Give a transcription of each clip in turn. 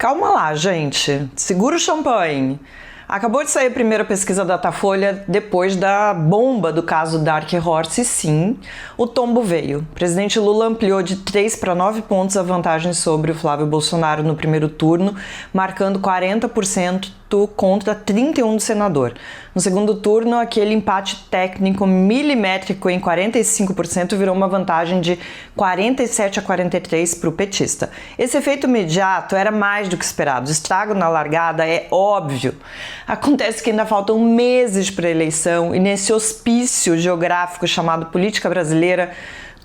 Calma lá, gente. Segura o champanhe. Acabou de sair a primeira pesquisa da Datafolha depois da bomba do caso Dark Horse e sim, o tombo veio. O presidente Lula ampliou de 3 para 9 pontos a vantagem sobre o Flávio Bolsonaro no primeiro turno, marcando 40% contra 31% do senador. No segundo turno, aquele empate técnico milimétrico em 45% virou uma vantagem de 47-43 para o petista. Esse efeito imediato era mais do que esperado. O estrago na largada é óbvio. Acontece que ainda faltam meses para a eleição e nesse hospício geográfico chamado política brasileira,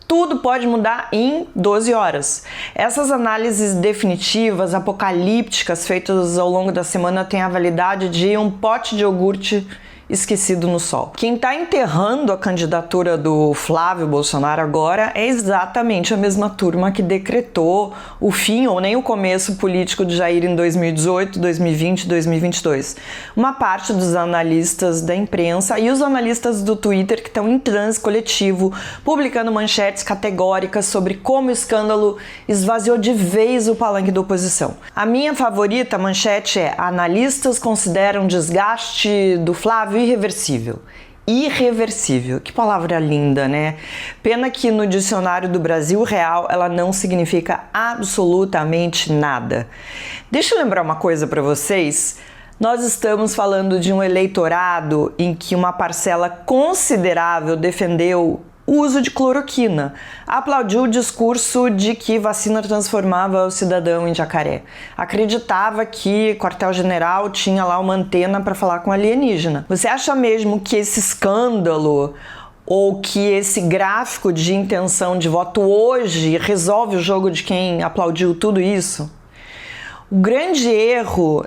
tudo pode mudar em 12 horas. Essas análises definitivas, apocalípticas, feitas ao longo da semana têm a validade de um pote de iogurte esquecido no sol. Quem está enterrando a candidatura do Flávio Bolsonaro agora é exatamente a mesma turma que decretou o fim ou nem o começo político de Jair em 2018, 2020 e 2022. Uma parte dos analistas da imprensa e os analistas do Twitter que estão em transe coletivo, publicando manchetes categóricas sobre como o escândalo esvaziou de vez o palanque da oposição. A minha favorita manchete é: analistas consideram desgaste do Flávio irreversível. Irreversível, que palavra linda, né? Pena que no dicionário do Brasil Real ela não significa absolutamente nada. Deixa eu lembrar uma coisa para vocês. Nós estamos falando de um eleitorado em que uma parcela considerável defendeu o uso de cloroquina, aplaudiu o discurso de que vacina transformava o cidadão em jacaré, acreditava que quartel-general tinha lá uma antena para falar com alienígena. Você acha mesmo que esse escândalo ou que esse gráfico de intenção de voto hoje resolve o jogo de quem aplaudiu tudo isso? O grande erro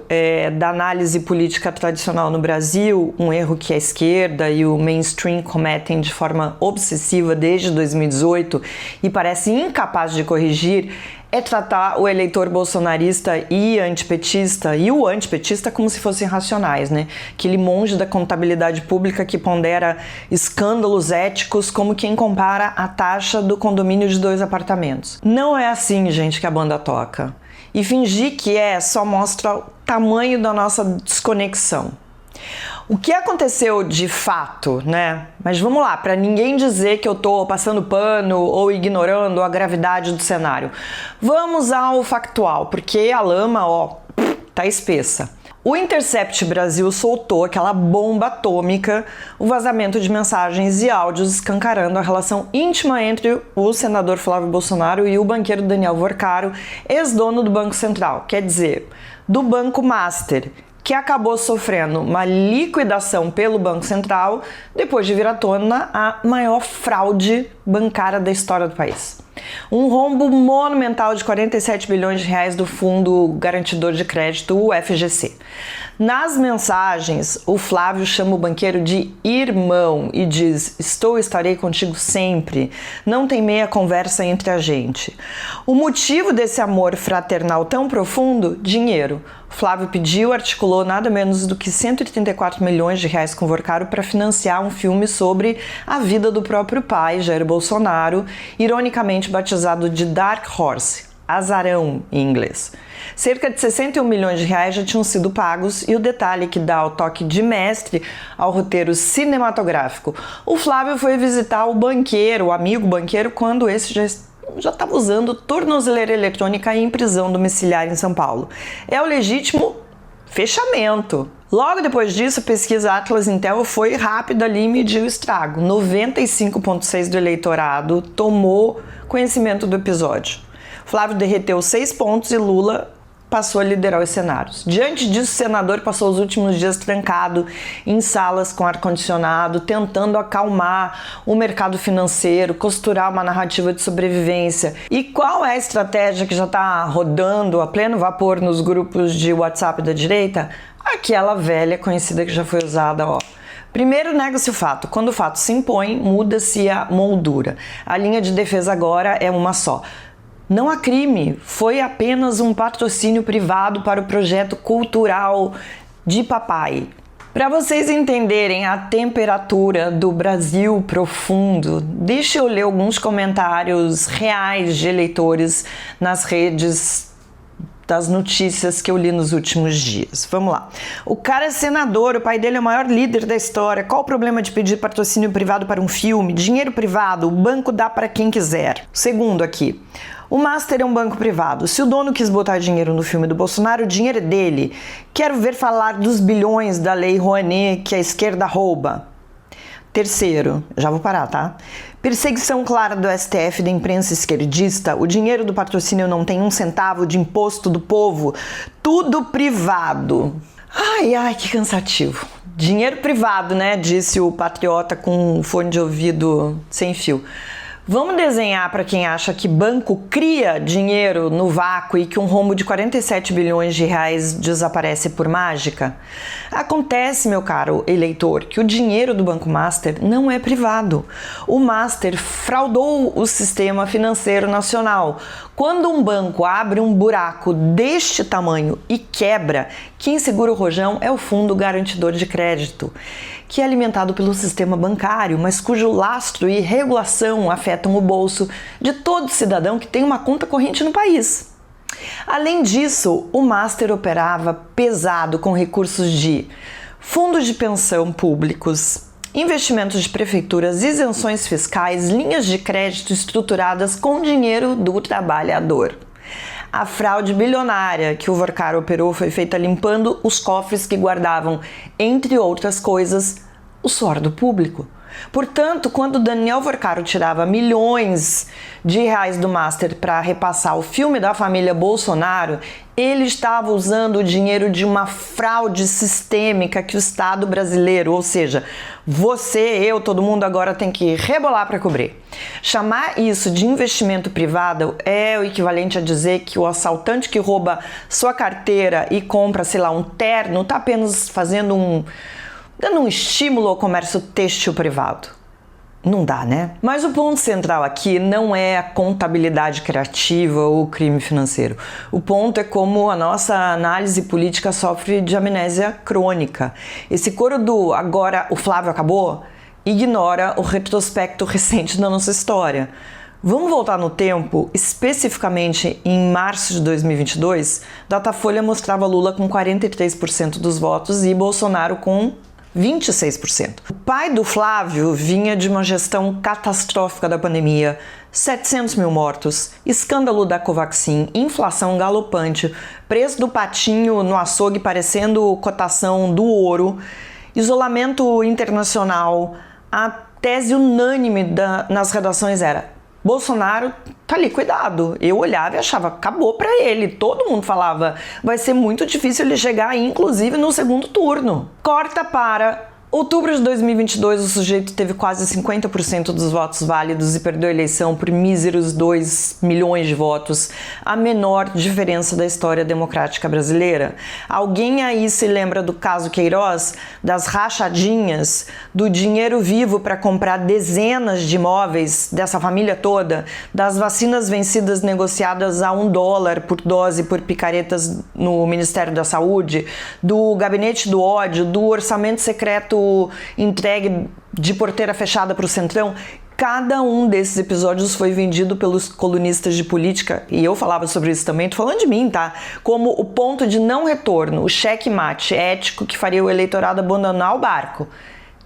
da análise política tradicional no Brasil, um erro que a esquerda e o mainstream cometem de forma obsessiva desde 2018 e parece incapaz de corrigir, é tratar o eleitor bolsonarista e antipetista, e o antipetista como se fossem racionais, né? Aquele monge da contabilidade pública que pondera escândalos éticos como quem compara a taxa do condomínio de 2 apartamentos. Não é assim, gente, que a banda toca. E fingir que só mostra o tamanho da nossa desconexão. O que aconteceu de fato, né? Mas vamos lá, para ninguém dizer que eu tô passando pano ou ignorando a gravidade do cenário. Vamos ao factual, porque a lama, tá espessa. O Intercept Brasil soltou aquela bomba atômica, o vazamento de mensagens e áudios escancarando a relação íntima entre o senador Flávio Bolsonaro e o banqueiro Daniel Worcaro, ex-dono do Banco Central, quer dizer, do Banco Master, que acabou sofrendo uma liquidação pelo Banco Central depois de vir à tona a maior fraude bancária da história do país. Um rombo monumental de 47 bilhões de reais do Fundo Garantidor de Crédito, o FGC. Nas mensagens, o Flávio chama o banqueiro de irmão e diz: estarei contigo sempre, não tem meia conversa entre a gente. O motivo desse amor fraternal tão profundo? Dinheiro. Flávio pediu, articulou nada menos do que 134 milhões de reais com Worcaro para financiar um filme sobre a vida do próprio pai, Jair Bolsonaro, ironicamente batizado de Dark Horse, azarão em inglês. Cerca de 61 milhões de reais já tinham sido pagos e o detalhe que dá o toque de mestre ao roteiro cinematográfico. O Flávio foi visitar o banqueiro, o amigo banqueiro, quando esse já estava usando tornozeleira eletrônica em prisão domiciliar em São Paulo. É o legítimo fechamento. Logo depois disso, a pesquisa Atlas Intel foi rápida ali e mediu o estrago. 95,6% do eleitorado tomou conhecimento do episódio. Flávio derreteu 6 pontos e Lula passou a liderar os cenários. Diante disso, o senador passou os últimos dias trancado em salas com ar-condicionado, tentando acalmar o mercado financeiro, costurar uma narrativa de sobrevivência. E qual é a estratégia que já está rodando a pleno vapor nos grupos de WhatsApp da direita? Aquela velha conhecida que já foi usada, Primeiro, nega-se o fato. Quando o fato se impõe, muda-se a moldura. A linha de defesa agora é uma só. Não há crime, foi apenas um patrocínio privado para o projeto cultural de papai. Para vocês entenderem a temperatura do Brasil profundo, deixa eu ler alguns comentários reais de eleitores nas redes das notícias que eu li nos últimos dias. Vamos lá. O cara é senador, o pai dele é o maior líder da história. Qual o problema de pedir patrocínio privado para um filme? Dinheiro privado, o banco dá para quem quiser. Segundo aqui. O Master é um banco privado. Se o dono quis botar dinheiro no filme do Bolsonaro, o dinheiro é dele. Quero ver falar dos bilhões da Lei Rouanet que a esquerda rouba. Terceiro, já vou parar, tá? Perseguição clara do STF da imprensa esquerdista. O dinheiro do patrocínio não tem 1 centavo de imposto do povo. Tudo privado. Ai, que cansativo. Dinheiro privado, né? Disse o patriota com fone de ouvido sem fio. Vamos desenhar para quem acha que banco cria dinheiro no vácuo e que um rombo de 47 bilhões de reais desaparece por mágica? Acontece, meu caro eleitor, que o dinheiro do Banco Master não é privado. O Master fraudou o sistema financeiro nacional. Quando um banco abre um buraco deste tamanho e quebra, quem segura o rojão é o Fundo Garantidor de Crédito, que é alimentado pelo sistema bancário, mas cujo lastro e regulação afetam o bolso de todo cidadão que tem uma conta corrente no país. Além disso, o Master operava pesado com recursos de fundos de pensão públicos, investimentos de prefeituras, isenções fiscais, linhas de crédito estruturadas com dinheiro do trabalhador. A fraude bilionária que o Vorkar operou foi feita limpando os cofres que guardavam, entre outras coisas, o suor do público. Portanto, quando Daniel Vorkar tirava milhões de reais do Master para repassar o filme da família Bolsonaro, ele estava usando o dinheiro de uma fraude sistêmica que o Estado brasileiro, ou seja, você, eu, todo mundo agora tem que rebolar para cobrir. Chamar isso de investimento privado é o equivalente a dizer que o assaltante que rouba sua carteira e compra, sei lá, um terno, está apenas dando um estímulo ao comércio têxtil privado. Não dá, né? Mas o ponto central aqui não é a contabilidade criativa ou o crime financeiro. O ponto é como a nossa análise política sofre de amnésia crônica. Esse coro do agora o Flávio acabou ignora o retrospecto recente da nossa história. Vamos voltar no tempo, especificamente em março de 2022, Datafolha mostrava Lula com 43% dos votos e Bolsonaro com 26%. O pai do Flávio vinha de uma gestão catastrófica da pandemia, 700 mil mortos, escândalo da Covaxin, inflação galopante, preço do patinho no açougue parecendo cotação do ouro, isolamento internacional. A tese unânime nas redações era: Bolsonaro tá liquidado. Eu olhava e achava, acabou pra ele. Todo mundo falava, vai ser muito difícil ele chegar, inclusive no segundo turno. Corta para outubro de 2022, o sujeito teve quase 50% dos votos válidos e perdeu a eleição por míseros 2 milhões de votos, a menor diferença da história democrática brasileira. Alguém aí se lembra do caso Queiroz, das rachadinhas, do dinheiro vivo para comprar dezenas de imóveis dessa família toda, das vacinas vencidas negociadas a $1 por dose por picaretas no Ministério da Saúde, do gabinete do ódio, do orçamento secreto entregue de porteira fechada para o Centrão? Cada um desses episódios foi vendido pelos colunistas de política, e eu falava sobre isso também, tô falando de mim, tá? Como o ponto de não retorno, o checkmate ético que faria o eleitorado abandonar o barco.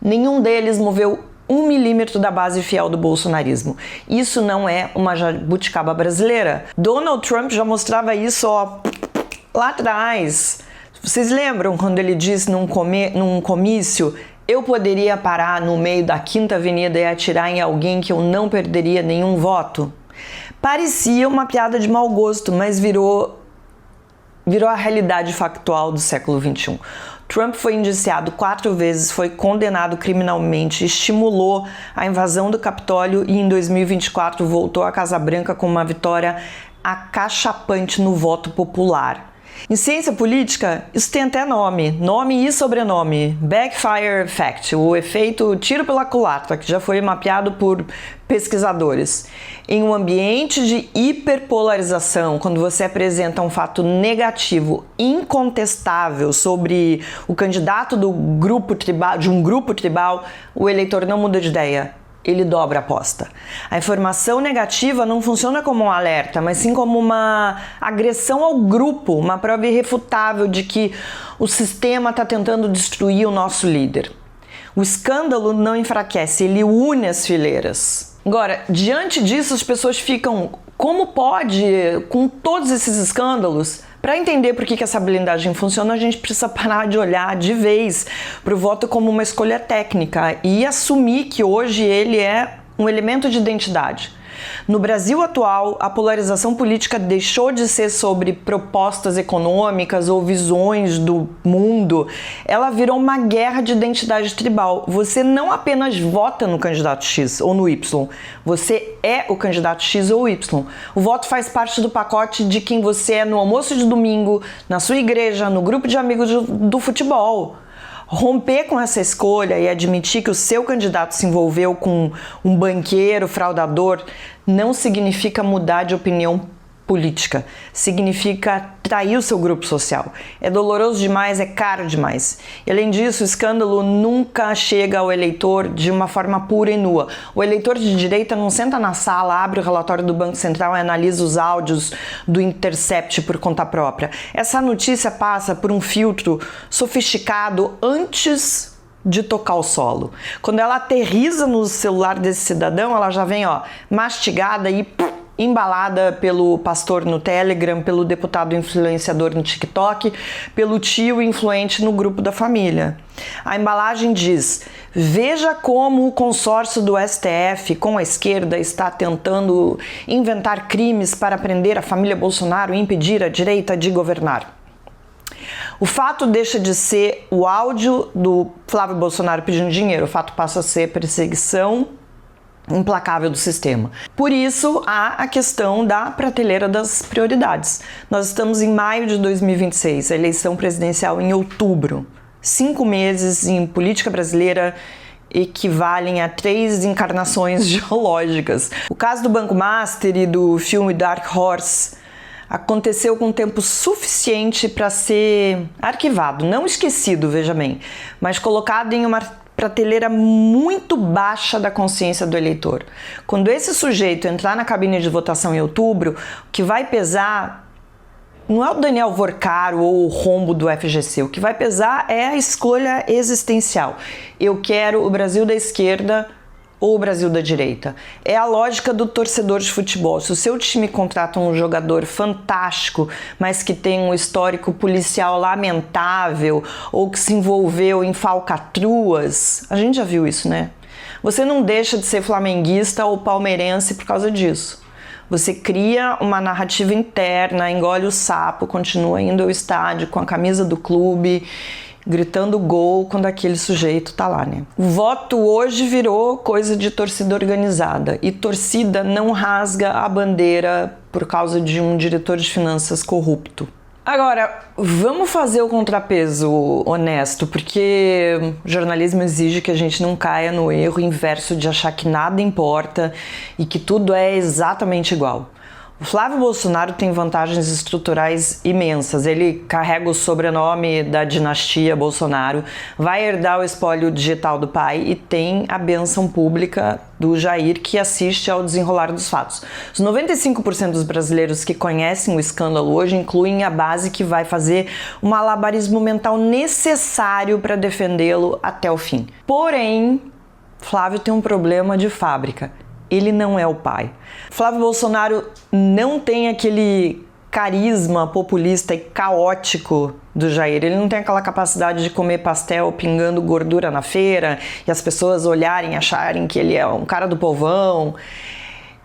Nenhum deles moveu 1 milímetro da base fiel do bolsonarismo. Isso não é uma jabuticaba brasileira. Donald Trump já mostrava isso lá atrás. Vocês lembram quando ele disse num comício: eu poderia parar no meio da Quinta Avenida e atirar em alguém que eu não perderia nenhum voto? Parecia uma piada de mau gosto, mas virou a realidade factual do século XXI. Trump foi indiciado 4 vezes, foi condenado criminalmente, estimulou a invasão do Capitólio e em 2024 voltou à Casa Branca com uma vitória acachapante no voto popular. Em ciência política, isso tem até nome e sobrenome: Backfire Effect, o efeito tiro pela culatra, que já foi mapeado por pesquisadores. Em um ambiente de hiperpolarização, quando você apresenta um fato negativo, incontestável sobre o candidato de um grupo tribal, o eleitor não muda de ideia. ele dobra a aposta. A informação negativa não funciona como um alerta, mas sim como uma agressão ao grupo, uma prova irrefutável de que o sistema está tentando destruir o nosso líder. O escândalo não enfraquece, ele une as fileiras. Agora, diante disso, as pessoas ficam: como pode, com todos esses escândalos? Para entender por que essa blindagem funciona, a gente precisa parar de olhar de vez para o voto como uma escolha técnica e assumir que hoje ele é um elemento de identidade. No Brasil atual, a polarização política deixou de ser sobre propostas econômicas ou visões do mundo. Ela virou uma guerra de identidade tribal. Você não apenas vota no candidato X ou no Y, você é o candidato X ou Y. O voto faz parte do pacote de quem você é no almoço de domingo, na sua igreja, no grupo de amigos do futebol. Romper com essa escolha e admitir que o seu candidato se envolveu com um banqueiro fraudador não significa mudar de opinião política, significa trair o seu grupo social. É doloroso demais, é caro demais. E além disso, o escândalo nunca chega ao eleitor de uma forma pura e nua. O eleitor de direita não senta na sala, abre o relatório do Banco Central e analisa os áudios do Intercept por conta própria. Essa notícia passa por um filtro sofisticado antes de tocar o solo. Quando ela aterriza no celular desse cidadão, ela já vem mastigada e embalada pelo pastor no Telegram, pelo deputado influenciador no TikTok, pelo tio influente no grupo da família. A embalagem diz: veja como o consórcio do STF com a esquerda está tentando inventar crimes para prender a família Bolsonaro e impedir a direita de governar. O fato deixa de ser o áudio do Flávio Bolsonaro pedindo dinheiro, o fato passa a ser perseguição implacável do sistema. Por isso, há a questão da prateleira das prioridades. Nós estamos em maio de 2026, a eleição presidencial em outubro. 5 meses em política brasileira equivalem a 3 encarnações geológicas. O caso do Banco Master e do filme Dark Horse aconteceu com tempo suficiente para ser arquivado, não esquecido, veja bem, mas colocado em uma prateleira muito baixa da consciência do eleitor. Quando esse sujeito entrar na cabine de votação em outubro, o que vai pesar não é o Daniel Vorcaro ou o rombo do FGC, o que vai pesar é a escolha existencial. Eu quero o Brasil da esquerda ou o Brasil da direita. É a lógica do torcedor de futebol. Se o seu time contrata um jogador fantástico, mas que tem um histórico policial lamentável ou que se envolveu em falcatruas, a gente já viu isso, né? Você não deixa de ser flamenguista ou palmeirense por causa disso. Você cria uma narrativa interna, engole o sapo, continua indo ao estádio com a camisa do clube, gritando gol quando aquele sujeito tá lá, né? O voto hoje virou coisa de torcida organizada e torcida não rasga a bandeira por causa de um diretor de finanças corrupto. Agora, vamos fazer o contrapeso honesto, porque o jornalismo exige que a gente não caia no erro inverso de achar que nada importa e que tudo é exatamente igual. O Flávio Bolsonaro tem vantagens estruturais imensas. Ele carrega o sobrenome da dinastia Bolsonaro, vai herdar o espólio digital do pai e tem a bênção pública do Jair, que assiste ao desenrolar dos fatos. Os 95% dos brasileiros que conhecem o escândalo hoje incluem a base que vai fazer um malabarismo mental necessário para defendê-lo até o fim. Porém, Flávio tem um problema de fábrica. Ele não é o pai. Flávio Bolsonaro não tem aquele carisma populista e caótico do Jair. Ele não tem aquela capacidade de comer pastel pingando gordura na feira e as pessoas olharem e acharem que ele é um cara do povão.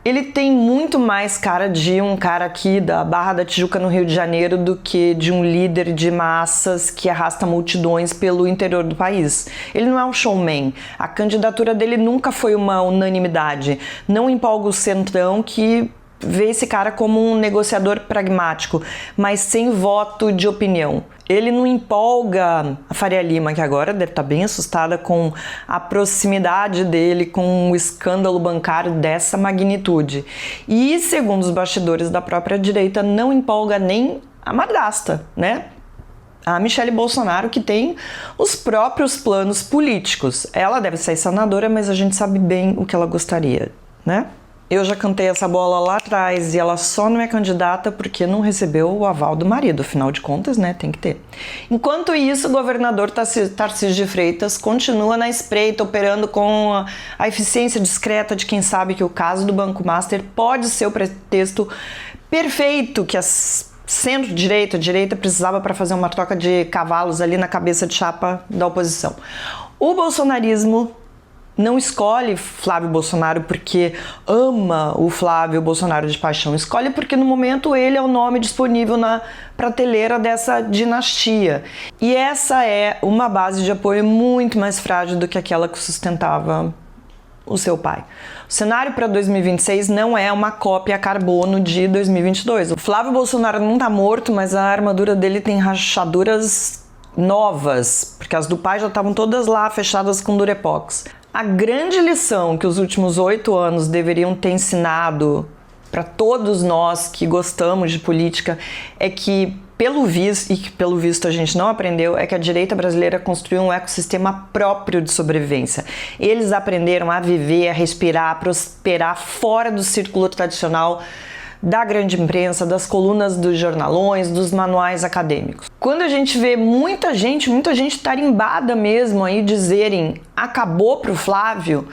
Ele tem muito mais cara de um cara aqui da Barra da Tijuca, no Rio de Janeiro, do que de um líder de massas que arrasta multidões pelo interior do país. Ele não é um showman. A candidatura dele nunca foi uma unanimidade. Não empolga o centrão, que vê esse cara como um negociador pragmático, mas sem voto de opinião. Ele não empolga a Faria Lima, que agora deve estar bem assustada com a proximidade dele com um escândalo bancário dessa magnitude. E, segundo os bastidores da própria direita, não empolga nem a madrasta, né? A Michele Bolsonaro, que tem os próprios planos políticos. Ela deve ser senadora, mas a gente sabe bem o que ela gostaria, né? Eu já cantei essa bola lá atrás e ela só não é candidata porque não recebeu o aval do marido, afinal de contas, né, tem que ter. Enquanto isso, o governador Tarcísio de Freitas continua na espreita, operando com a eficiência discreta de quem sabe que o caso do Banco Master pode ser o pretexto perfeito que as centro-direita, direita precisava para fazer uma troca de cavalos ali na cabeça de chapa da oposição. O bolsonarismo não escolhe Flávio Bolsonaro porque ama o Flávio Bolsonaro de paixão. Escolhe porque no momento ele é o nome disponível na prateleira dessa dinastia. E essa é uma base de apoio muito mais frágil do que aquela que sustentava o seu pai. O cenário para 2026 não é uma cópia a carbono de 2022. O Flávio Bolsonaro não está morto, mas a armadura dele tem rachaduras novas, porque as do pai já estavam todas lá fechadas com durepox. A grande lição que os últimos 8 anos deveriam ter ensinado para todos nós que gostamos de política é que, pelo visto a gente não aprendeu, é que a direita brasileira construiu um ecossistema próprio de sobrevivência. Eles aprenderam a viver, a respirar, a prosperar fora do círculo tradicional da grande imprensa, das colunas dos jornalões, dos manuais acadêmicos. Quando a gente vê muita gente tarimbada mesmo aí dizerem acabou pro Flávio,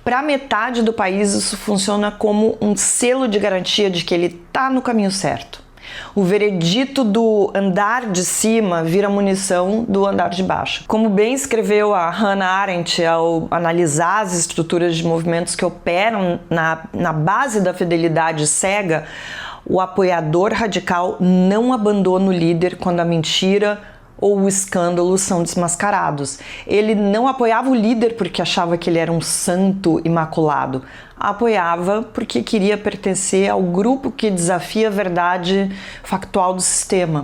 para metade do país isso funciona como um selo de garantia de que ele tá no caminho certo. O veredito do andar de cima vira munição do andar de baixo. Como bem escreveu a Hannah Arendt ao analisar as estruturas de movimentos que operam na base da fidelidade cega, o apoiador radical não abandona o líder quando a mentira ou o escândalo são desmascarados. Ele não apoiava o líder porque achava que ele era um santo imaculado. Apoiava porque queria pertencer ao grupo que desafia a verdade factual do sistema.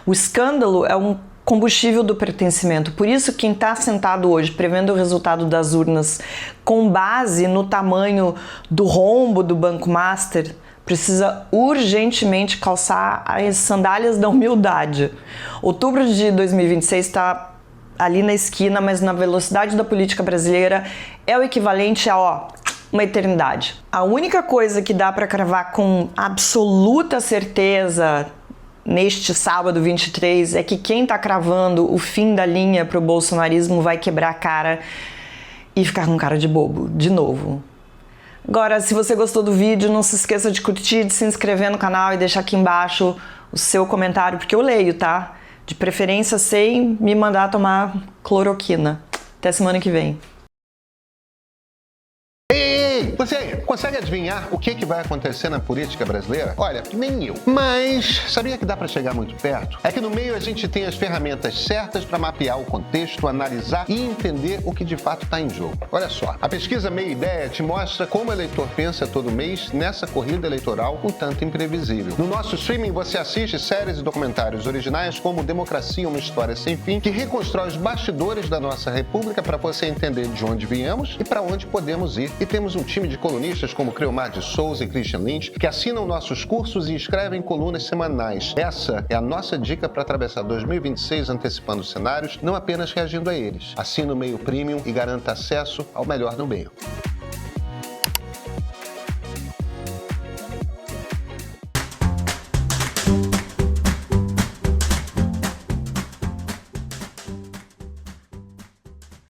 O escândalo é um combustível do pertencimento. Por isso, quem está sentado hoje prevendo o resultado das urnas com base no tamanho do rombo do Banco Master precisa urgentemente calçar as sandálias da humildade. Outubro de 2026 está ali na esquina, mas na velocidade da política brasileira é o equivalente a uma eternidade. A única coisa que dá para cravar com absoluta certeza neste sábado 23 é que quem está cravando o fim da linha para o bolsonarismo vai quebrar a cara e ficar com cara de bobo, de novo. Agora, se você gostou do vídeo, não se esqueça de curtir, de se inscrever no canal e deixar aqui embaixo o seu comentário, porque eu leio, tá? De preferência sem me mandar tomar cloroquina. Até semana que vem. Você consegue adivinhar o que vai acontecer na política brasileira? Olha, nem eu. Mas sabia que dá para chegar muito perto? É que no meio a gente tem as ferramentas certas para mapear o contexto, analisar e entender o que de fato está em jogo. Olha só, a pesquisa Meia Ideia te mostra como o eleitor pensa todo mês nessa corrida eleitoral um tanto imprevisível. No nosso streaming você assiste séries e documentários originais como Democracia, uma História Sem Fim, que reconstrói os bastidores da nossa república para você entender de onde viemos e para onde podemos ir. E temos um time de colunistas como Creomar de Souza e Christian Lynch que assinam nossos cursos e escrevem colunas semanais. Essa é a nossa dica para atravessar 2026 antecipando cenários, não apenas reagindo a eles. Assina o Meio Premium e garanta acesso ao melhor do meio.